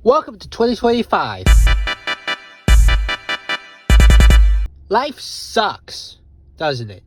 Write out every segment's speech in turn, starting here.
Welcome to 2025. Life sucks, doesn't it?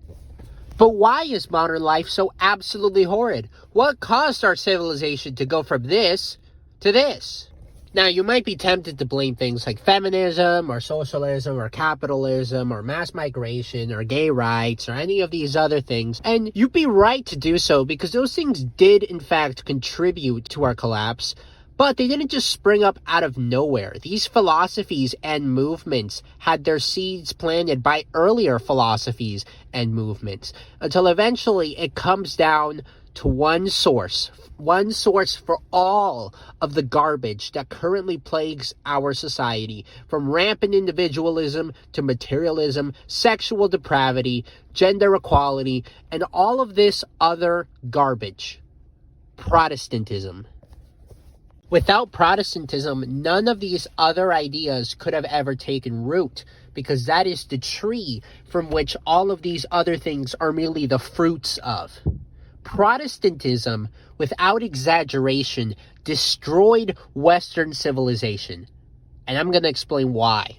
But why is modern life so absolutely horrid? What caused our civilization to go from this to this? Now, you might be tempted to blame things like feminism or socialism or capitalism or mass migration or gay rights or any of these other things. And you'd be right to do so because those things did, in fact, contribute to our collapse. But they didn't just spring up out of nowhere. These philosophies and movements had their seeds planted by earlier philosophies and movements until eventually it comes down to one source for all of the garbage that currently plagues our society, from rampant individualism to materialism, sexual depravity, gender equality, and all of this other garbage. Protestantism. Without Protestantism, none of these other ideas could have ever taken root, because that is the tree from which all of these other things are merely the fruits of. Protestantism, without exaggeration, destroyed Western civilization. And I'm going to explain why.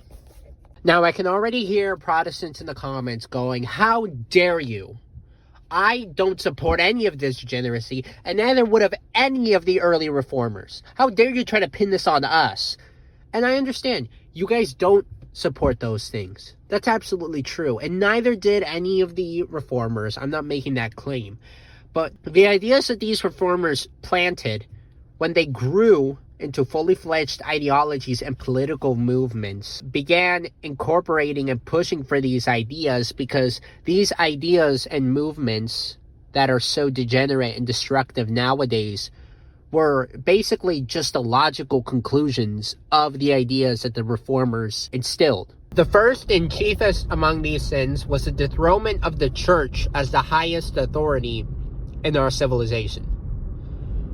Now, I can already hear Protestants in the comments going, "How dare you? I don't support any of this degeneracy, and neither would have any of the early reformers. How dare you try to pin this on us?" And I understand, you guys don't support those things. That's absolutely true. And neither did any of the reformers. I'm not making that claim. But the ideas that these reformers planted, when they grew into fully fledged ideologies and political movements, began incorporating and pushing for these ideas, because these ideas and movements that are so degenerate and destructive nowadays were basically just the logical conclusions of the ideas that the reformers instilled. The first and chiefest among these sins was the dethronement of the church as the highest authority in our civilization.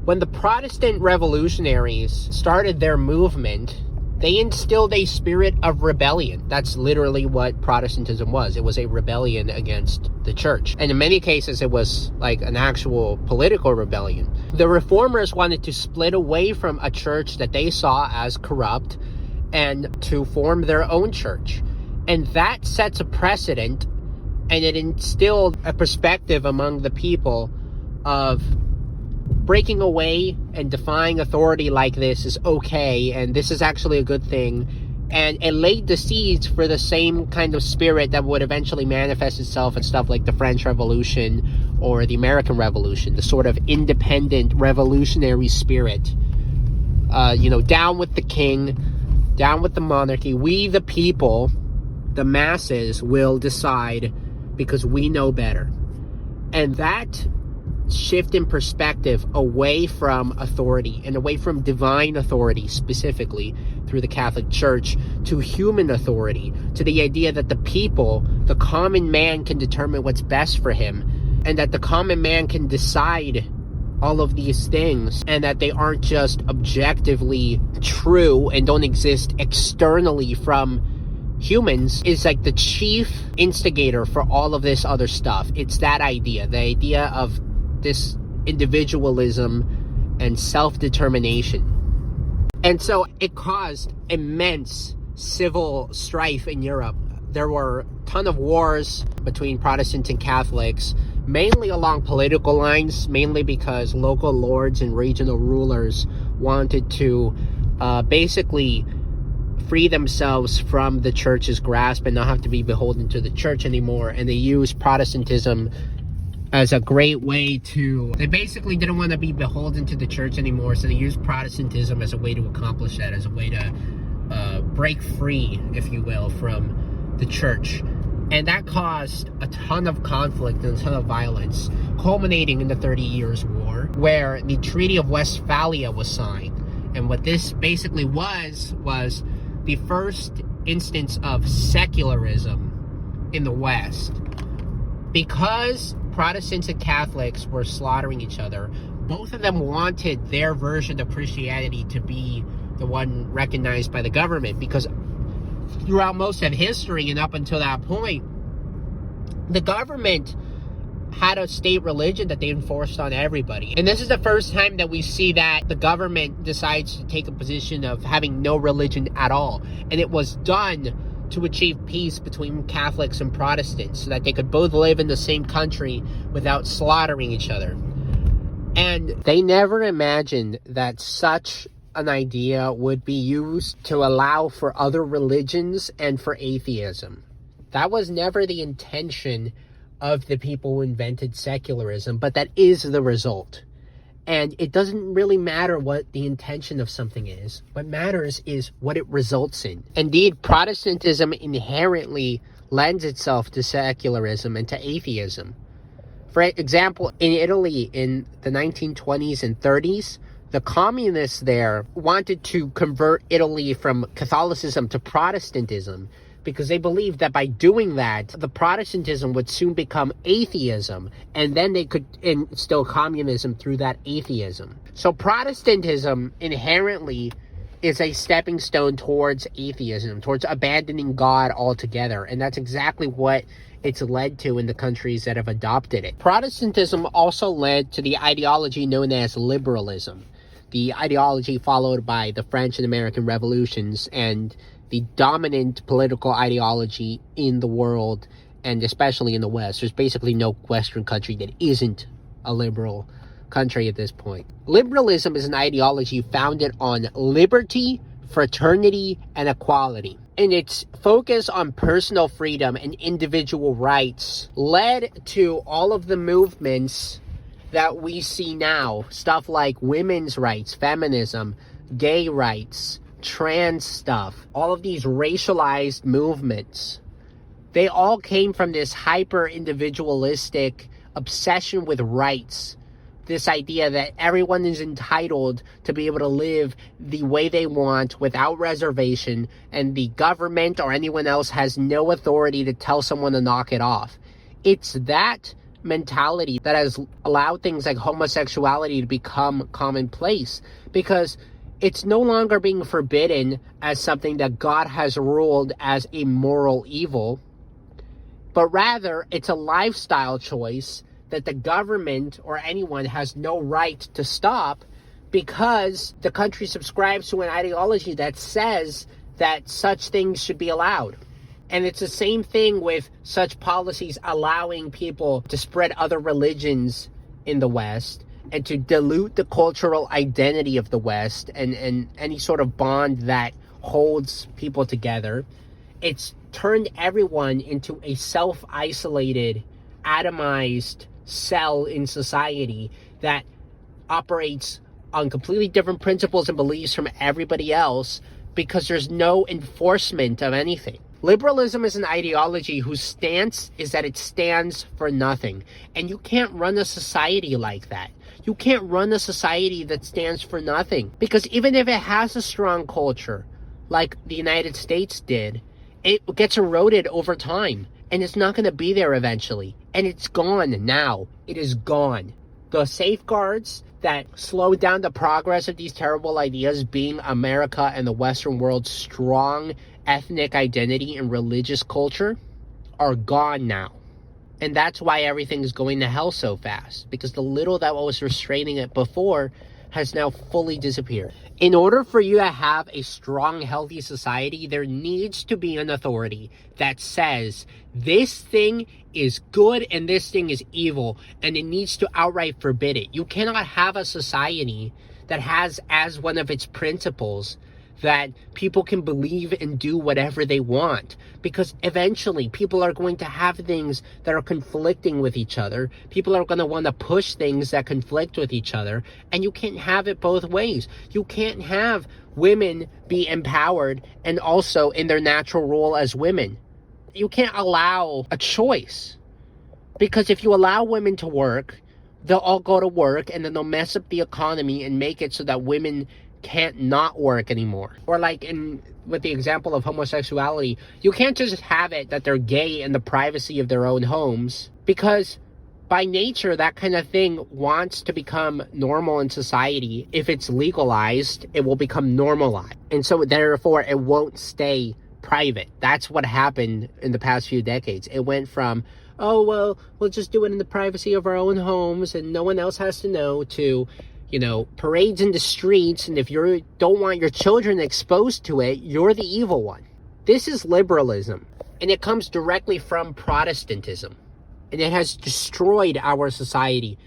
When the Protestant revolutionaries started their movement, they instilled a spirit of rebellion. That's literally what Protestantism was. It was a rebellion against the church. And in many cases, it was like an actual political rebellion. The reformers wanted to split away from a church that they saw as corrupt and to form their own church. And that sets a precedent, and it instilled a perspective among the people of breaking away and defying authority like this is okay, and this is actually a good thing. And it laid the seeds for the same kind of spirit that would eventually manifest itself in stuff like the French Revolution or the American Revolution, the sort of independent revolutionary spirit. Down with the king, down with the monarchy. We, the people, the masses, will decide because we know better. And that shift in perspective away from authority and away from divine authority, specifically through the Catholic Church, to human authority, to the idea that the people, the common man, can determine what's best for him, and that the common man can decide all of these things, and that they aren't just objectively true and don't exist externally from humans, is like the chief instigator for all of this other stuff. It's that idea, the idea of this individualism and self-determination. And so it caused immense civil strife in Europe. There were a ton of wars between Protestants and Catholics, mainly along political lines, mainly because local lords and regional rulers wanted to basically free themselves from the church's grasp and not have to be beholden to the church anymore. And they used Protestantism as a great way they basically didn't want to be beholden to the church anymore, so they used Protestantism as a way to accomplish that, as a way to break free, if you will, from the church. And that caused a ton of conflict and a ton of violence, culminating in the 30 Years' War, where the Treaty of Westphalia was signed. And what this basically was the first instance of secularism in the West. Because Protestants and Catholics were slaughtering each other, both of them wanted their version of Christianity to be the one recognized by the government, because throughout most of history and up until that point, the government had a state religion that they enforced on everybody. And this is the first time that we see that the government decides to take a position of having no religion at all. And it was done to achieve peace between Catholics and Protestants so that they could both live in the same country without slaughtering each other. And they never imagined that such an idea would be used to allow for other religions and for atheism. That was never the intention of the people who invented secularism, but that is the result. And it doesn't really matter what the intention of something is. What matters is what it results in. Indeed, Protestantism inherently lends itself to secularism and to atheism. For example, in Italy in the 1920s and 30s, the communists there wanted to convert Italy from Catholicism to Protestantism because they believed that by doing that, the Protestantism would soon become atheism, and then they could instill communism through that atheism. So Protestantism inherently is a stepping stone towards atheism, towards abandoning God altogether, and that's exactly what it's led to in the countries that have adopted it. Protestantism also led to the ideology known as liberalism, the ideology followed by the French and American revolutions and the dominant political ideology in the world, and especially in the West. There's basically no Western country that isn't a liberal country at this point. Liberalism is an ideology founded on liberty, fraternity, and equality. And its focus on personal freedom and individual rights led to all of the movements that we see now. Stuff like women's rights, feminism, gay rights, trans stuff, all of these racialized movements. They all came from this hyper-individualistic obsession with rights. This idea that everyone is entitled to be able to live the way they want without reservation, and the government or anyone else has no authority to tell someone to knock it off. It's that mentality that has allowed things like homosexuality to become commonplace, because it's no longer being forbidden as something that God has ruled as a moral evil, but rather it's a lifestyle choice that the government or anyone has no right to stop, because the country subscribes to an ideology that says that such things should be allowed. And it's the same thing with such policies allowing people to spread other religions in the West and to dilute the cultural identity of the West and any sort of bond that holds people together. It's turned everyone into a self-isolated, atomized cell in society that operates on completely different principles and beliefs from everybody else, because there's no enforcement of anything. Liberalism is an ideology whose stance is that it stands for nothing. And you can't run a society like that. You can't run a society that stands for nothing. Because even if it has a strong culture, like the United States did, it gets eroded over time. And it's not going to be there eventually. And it's gone now. It is gone. The safeguards that slow down the progress of these terrible ideas, being America and the Western world's strong ethnic identity and religious culture, are gone now. And that's why everything is going to hell so fast, because the little that was restraining it before has now fully disappeared. In order for you to have a strong, healthy society, there needs to be an authority that says this thing is good and this thing is evil, and it needs to outright forbid it. You cannot have a society that has as one of its principles that people can believe and do whatever they want, because eventually people are going to have things that are conflicting with each other. People are going to want to push things that conflict with each other, and you can't have it both ways. You can't have women be empowered and also in their natural role as women. You can't allow a choice, because if you allow women to work, they'll all go to work, and then they'll mess up the economy and make it so that women can't not work anymore. Or like with the example of homosexuality, you can't just have it that they're gay in the privacy of their own homes, because by nature that kind of thing wants to become normal in society. If it's legalized, it will become normalized, and so therefore it won't stay private. That's what happened in the past few decades. It went from, oh, well, we'll just do it in the privacy of our own homes and no one else has to know, to, parades in the streets, and if you don't want your children exposed to it, you're the evil one. This is liberalism, and it comes directly from Protestantism, and it has destroyed our society,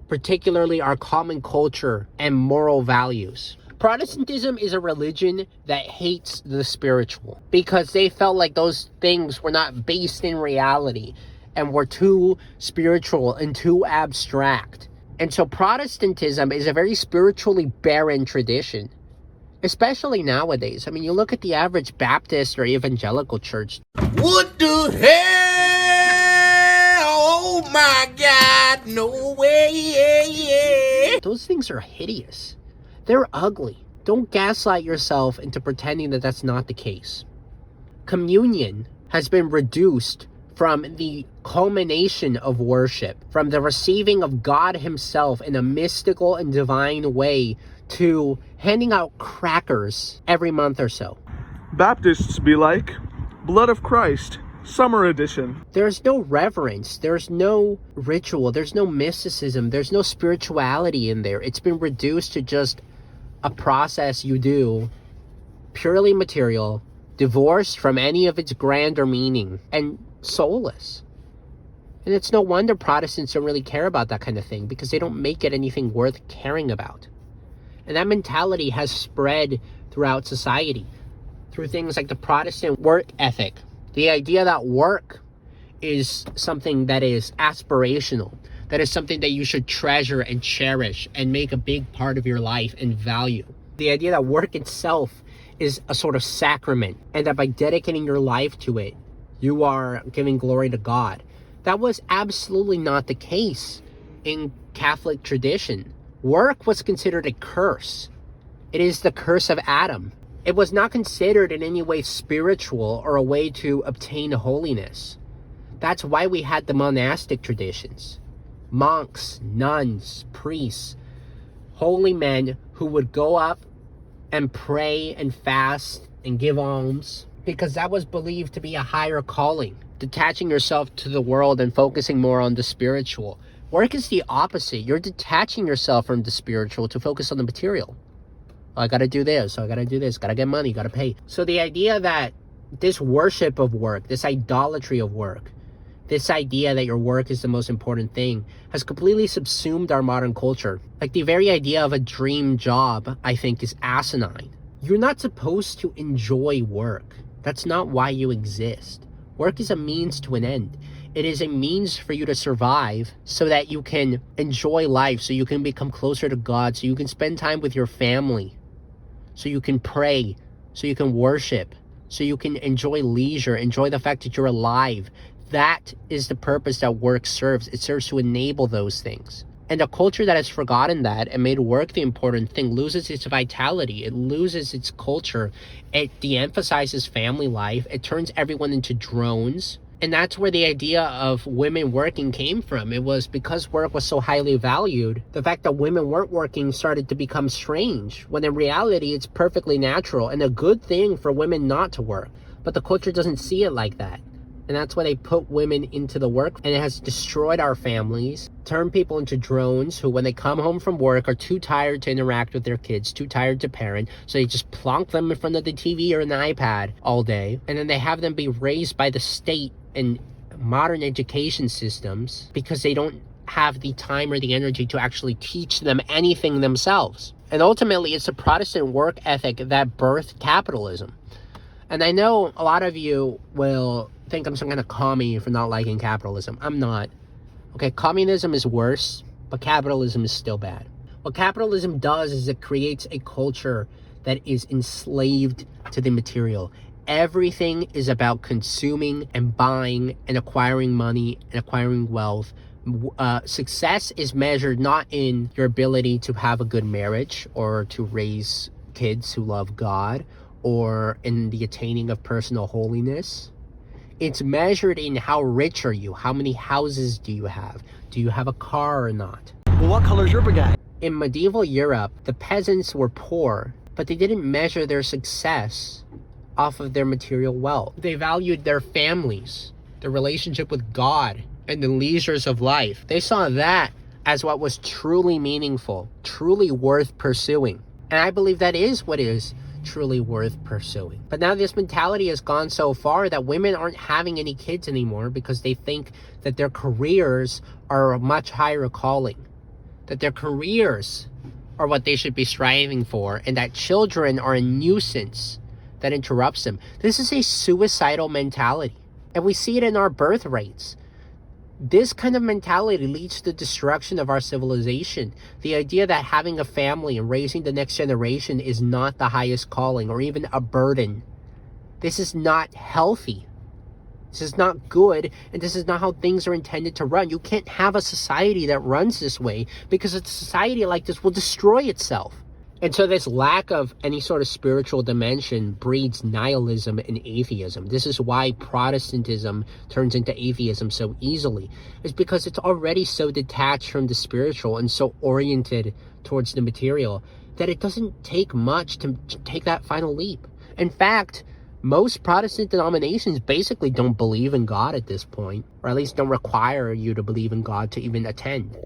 particularly our common culture and moral values. Protestantism is a religion that hates the spiritual because they felt like those things were not based in reality and were too spiritual and too abstract. And so Protestantism is a very spiritually barren tradition, especially nowadays. I mean, you look at the average Baptist or evangelical church. What the hell? Oh my God, no way. Those things are hideous. They're ugly. Don't gaslight yourself into pretending that that's not the case. Communion has been reduced from the culmination of worship, from the receiving of God himself in a mystical and divine way, to handing out crackers every month or so. Baptists be like, blood of Christ, summer edition. There's no reverence, there's no ritual, there's no mysticism, there's no spirituality in there. It's been reduced to just a process you do, purely material, divorced from any of its grander meaning, and soulless. And it's no wonder Protestants don't really care about that kind of thing, because they don't make it anything worth caring about. And that mentality has spread throughout society through things like the Protestant work ethic. The idea that work is something that is aspirational, that is something that you should treasure and cherish and make a big part of your life and value. The idea that work itself is a sort of sacrament, and that by dedicating your life to it, you are giving glory to God. That was absolutely not the case in Catholic tradition. Work was considered a curse. It is the curse of Adam. It was not considered in any way spiritual or a way to obtain holiness. That's why we had the monastic traditions. Monks, nuns, priests, holy men who would go up and pray and fast and give alms, because that was believed to be a higher calling, detaching yourself to the world and focusing more on the spiritual. Work is the opposite. You're detaching yourself from the spiritual to focus on the material. I gotta do this, I gotta do this, gotta get money, gotta pay. So the idea that this worship of work, this idolatry of work, this idea that your work is the most important thing has completely subsumed our modern culture. Like the very idea of a dream job, I think, is asinine. You're not supposed to enjoy work. That's not why you exist. Work is a means to an end. It is a means for you to survive so that you can enjoy life, so you can become closer to God, so you can spend time with your family, so you can pray, so you can worship, so you can enjoy leisure, enjoy the fact that you're alive. That is the purpose that work serves. It serves to enable those things. And a culture that has forgotten that and made work the important thing loses its vitality. It loses its culture. It de-emphasizes family life. It turns everyone into drones. And that's where the idea of women working came from. It was because work was so highly valued, the fact that women weren't working started to become strange, when in reality it's perfectly natural and a good thing for women not to work. But the culture doesn't see it like that. And that's why they put women into the work, and it has destroyed our families, turned people into drones who, when they come home from work, are too tired to interact with their kids, too tired to parent, so they just plonk them in front of the TV or an iPad all day, and then they have them be raised by the state and modern education systems because they don't have the time or the energy to actually teach them anything themselves. And ultimately, it's the Protestant work ethic that birthed capitalism. And I know a lot of you will think I'm some kind of commie for not liking capitalism. I'm not. Okay, communism is worse, but capitalism is still bad. What capitalism does is it creates a culture that is enslaved to the material. Everything is about consuming and buying and acquiring money and acquiring wealth. Success is measured not in your ability to have a good marriage or to raise kids who love God or in the attaining of personal holiness. It's measured in how rich are you? How many houses do you have? Do you have a car or not? Well, what color is your Bugatti? In medieval Europe, the peasants were poor, but they didn't measure their success off of their material wealth. They valued their families the relationship with God, and the leisures of life. They saw that as what was truly meaningful, truly worth pursuing. And I believe that is what is truly worth pursuing. But now this mentality has gone so far that women aren't having any kids anymore because they think that their careers are a much higher calling, that their careers are what they should be striving for, and that children are a nuisance that interrupts them. This is a suicidal mentality, and we see it in our birth rates. This kind of mentality leads to the destruction of our civilization. The idea that having a family and raising the next generation is not the highest calling or even a burden. This is not healthy. This is not good, and this is not how things are intended to run. You can't have a society that runs this way, because a society like this will destroy itself. And so this lack of any sort of spiritual dimension breeds nihilism and atheism. This is why Protestantism turns into atheism so easily. It's because it's already so detached from the spiritual and so oriented towards the material that it doesn't take much to take that final leap. In fact, most Protestant denominations basically don't believe in God at this point, or at least don't require you to believe in God to even attend.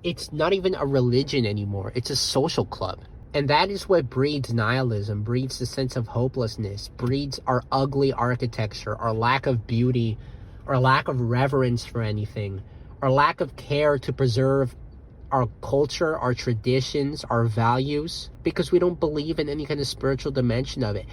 It's not even a religion anymore. It's a social club. And that is what breeds nihilism, breeds the sense of hopelessness, breeds our ugly architecture, our lack of beauty, our lack of reverence for anything, our lack of care to preserve our culture, our traditions, our values, because we don't believe in any kind of spiritual dimension of it.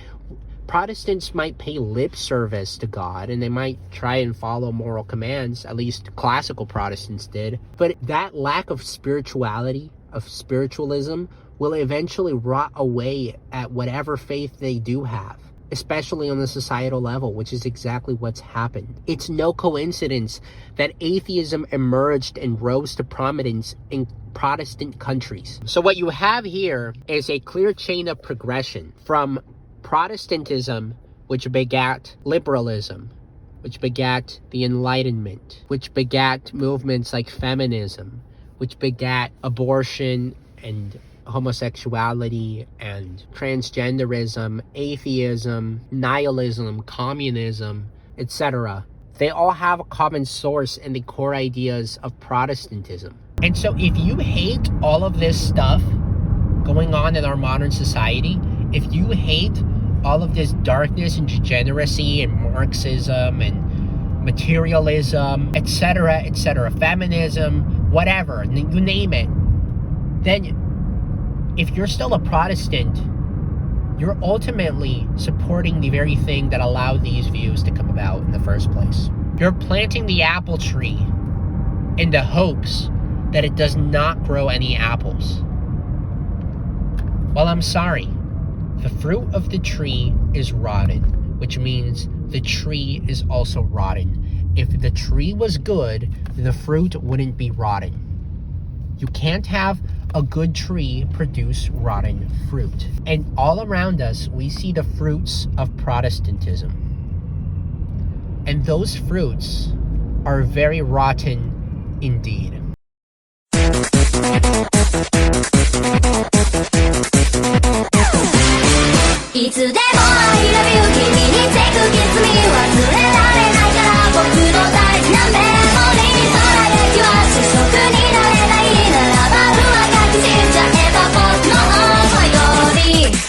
Protestants might pay lip service to God, and they might try and follow moral commands, at least classical Protestants did. But that lack of spirituality, of spiritualism, will eventually rot away at whatever faith they do have, especially on the societal level, which is exactly what's happened. It's no coincidence that atheism emerged and rose to prominence in Protestant countries. So what you have here is a clear chain of progression from Protestantism, which begat liberalism, which begat the Enlightenment, which begat movements like feminism, which begat abortion and homosexuality and transgenderism, atheism, nihilism, communism, etc. They all have a common source in the core ideas of Protestantism. And so if you hate all of this stuff going on in our modern society, if you hate all of this darkness and degeneracy and Marxism and materialism, etc., feminism, whatever, you name it, then if you're still a Protestant, you're ultimately supporting the very thing that allowed these views to come about in the first place. You're planting the apple tree in the hopes that it does not grow any apples. Well, I'm sorry. The fruit of the tree is rotten, which means the tree is also rotten. If the tree was good, then the fruit wouldn't be rotten. You can't have a good tree produce rotten fruit. And all around us, we see the fruits of Protestantism. And those fruits are very rotten indeed.